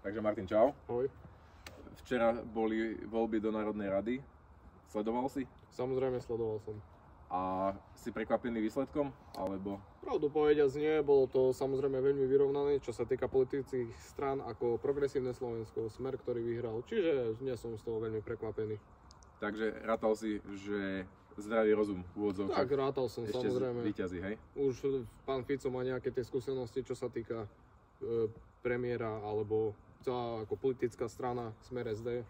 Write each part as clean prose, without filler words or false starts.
Takže Martin, čau. Ahoj. Včera boli voľby do Národnej rady. Sledoval si? Samozrejme sledoval som. A si prekvapený výsledkom? Alebo... Pravdu povediac nie, bolo to samozrejme veľmi vyrovnané, čo sa týka politických strán ako Progresívne Slovensko, Smer, ktorý vyhral. Čiže nie som z toho veľmi prekvapený. Takže rátal si, že zdravý rozum v úvodzovkách Tak rátal som ešte samozrejme. víťazí, hej? Už pán Fico má nejaké tie skúsenosti, čo sa týka premiéra alebo celá ako politická strana Smer SD.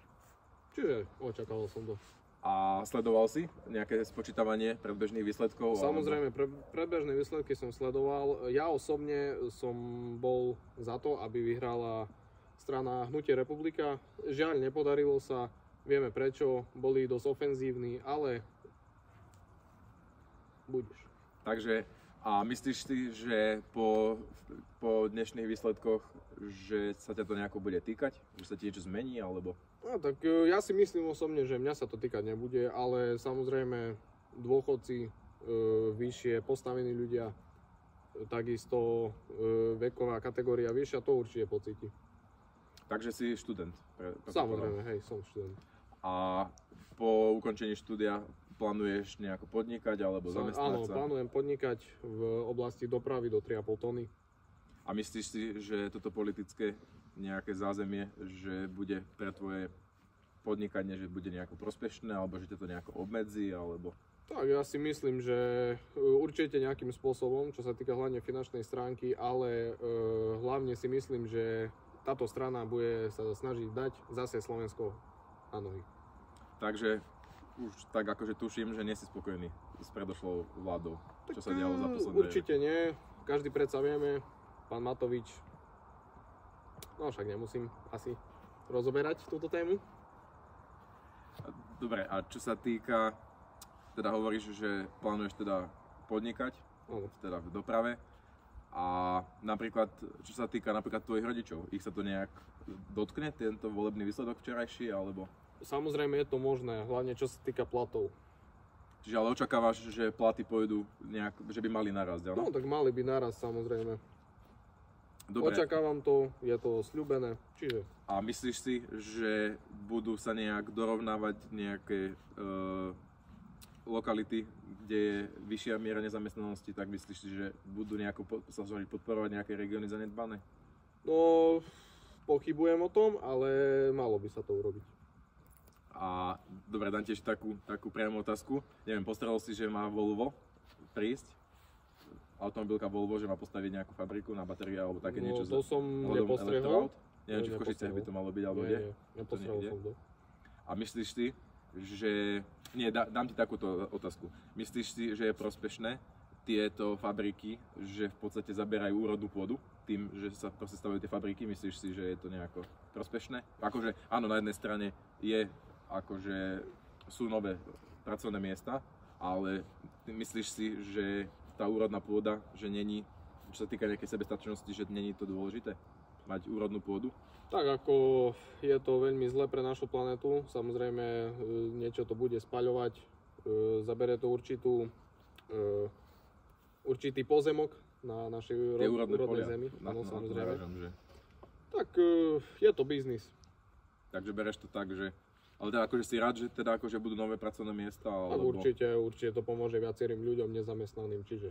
Čiže očakával som to. A sledoval si nejaké spočítavanie predbežných výsledkov? Samozrejme, predbežné výsledky som sledoval. Ja osobne som bol za to, aby vyhrala strana Hnutie Republika. Žiaľ, nepodarilo sa. Vieme prečo. Boli dosť ofenzívni, ale budeš. Takže, a myslíš si, že po dnešných výsledkoch, že sa ťa to nejako bude týkať? Že sa ti niečo zmení, alebo... No, tak ja si myslím osobne, že mňa sa to týkať nebude, ale samozrejme dôchodci, vyššie postavení ľudia, takisto veková kategória vyššia, to určite pocíti. Takže si študent? Samozrejme, hej, som študent. A po ukončení štúdia plánuješ nejako podnikať alebo zamestnať sa? Áno, plánujem podnikať v oblasti dopravy do 3,5 tony. A myslíš si, že toto politické nejaké zázemie, že bude pre tvoje podnikanie, že bude nejako prospešné, alebo že ťa to nejako obmedzí, alebo... Tak ja si myslím, že určite nejakým spôsobom, čo sa týka hlavne finančnej stránky, ale hlavne si myslím, že táto strana bude sa snažiť dať zase Slovensko na nohy. Takže už tak akože tuším, že nie si spokojný s predošlou vládou, čo sa dialo za posledné... Určite nie, každý predsa vieme, pán Matovič, no však nemusím asi rozoberať túto tému. Dobre, a čo sa týka, teda hovoríš, že plánuješ teda podnikať, teda v doprave, a napríklad, čo sa týka napríklad tvojich rodičov, ich sa to nejak dotkne, tento volebný výsledok včerajší, alebo... Samozrejme je to možné, hlavne čo sa týka platov. Čiže ale očakávaš, že platy pôjdu nejak, že by mali narásť, áno? No tak mali by narast, samozrejme. Dobre. Očakávam to, je to sľubené, čiže... A myslíš si, že budú sa nejak dorovnávať nejaké lokality, kde je vyššia miera nezamestnanosti, tak myslíš si, že budú nejako sa podporovať nejaké regióny zanedbané? No, pochybujem o tom, ale malo by sa to urobiť. A dobre, dám tiež takú priamu otázku. Neviem, postaral si, že má Volvo prísť? Automobilka Volvo, že má postaviť nejakú fabriku na batérie alebo také niečo? No, to som nepostrehol. Neviem, či v Košiciach by to malo byť, alebo kde? Nepostrehol som to. A myslíš si, že... Nie, dám ti takúto otázku. Myslíš si, že je prospešné tieto fabriky, že v podstate zaberajú úrodnú pôdu tým, že sa proste stavajú tie fabriky? Myslíš si, že je to nejako prospešné? Akože áno, na jednej strane akože sú nové pracovné miesta, ale myslíš si, že tá úrodná pôda, že není, čo sa týka nejakej sebestačnosti, že není to dôležité? Mať úrodnú pôdu? Tak ako je to veľmi zle pre našu planetu, samozrejme niečo to bude spaľovať, zabere to určitý pozemok na našej úrodnej zemi. Áno, samozrejme. Tak je to biznis. Takže bereš to tak, že... Ale teda akože si rád, že teda akože budú nové pracovné miesta, alebo... Tak určite to pomôže viacerým ľuďom nezamestnaným, čiže...